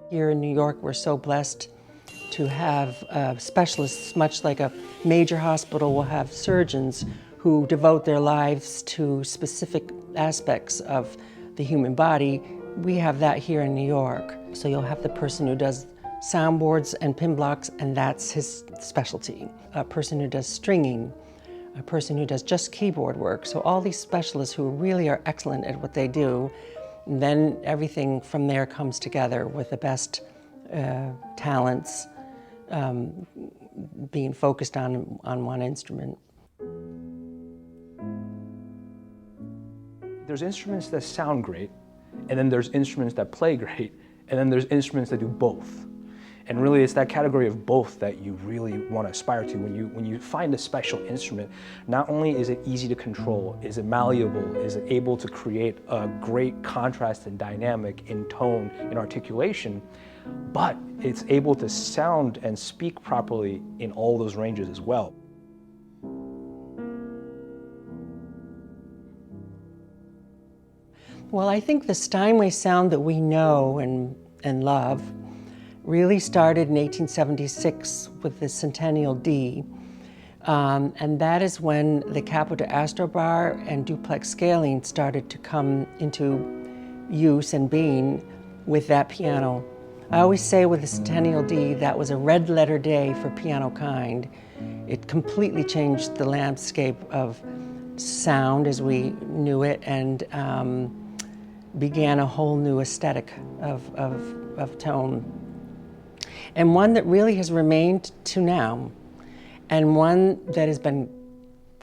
Here in New York, we're so blessed to have specialists, much like a major hospital will have surgeons who devote their lives to specific aspects of the human body. We have that here in New York. So you'll have the person who does soundboards and pin blocks, and that's his specialty. A person who does stringing, a person who does just keyboard work. So all these specialists who really are excellent at what they do, and then everything from there comes together with the best talents being focused on one instrument. There's instruments that sound great, and then there's instruments that play great, and then there's instruments that do both. And really it's that category of both that you really want to aspire to. When you find a special instrument, not only is it easy to control, is it malleable, is it able to create a great contrast and dynamic in tone, in articulation, but it's able to sound and speak properly in all those ranges as well. Well, I think the Steinway sound that we know and love really started in 1876 with the Centennial D. And that is when the capo to astro bar and duplex scaling started to come into use and being with that piano. I always say with the Centennial D, that was a red letter day for piano kind. It completely changed the landscape of sound as we knew it, and began a whole new aesthetic of tone. And one that really has remained to now, and one that has been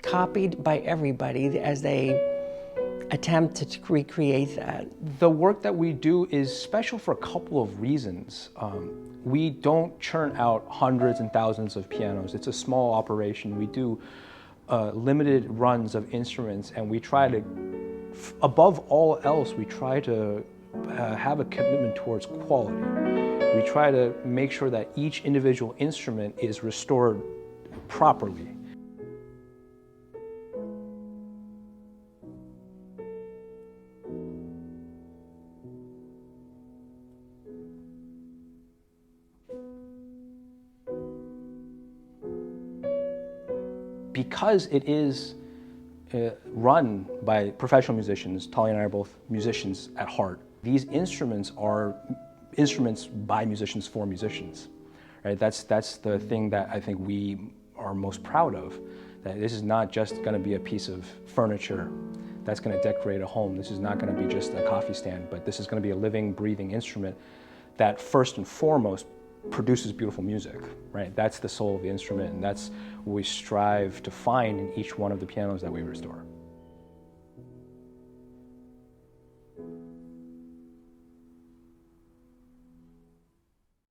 copied by everybody as they attempt to recreate that. The work that we do is special for a couple of reasons. We don't churn out hundreds and thousands of pianos. It's a small operation. We do limited runs of instruments, and we try to, above all else, we try to have a commitment towards quality. We try to make sure that each individual instrument is restored properly. Because it is run by professional musicians, Tali and I are both musicians at heart, these instruments are instruments by musicians for musicians, right? That's the thing that I think we are most proud of, that this is not just going to be a piece of furniture that's going to decorate a home. This is not going to be just a coffee stand, but this is going to be a living, breathing instrument that first and foremost produces beautiful music, right? That's the soul of the instrument, and that's what we strive to find in each one of the pianos that we restore.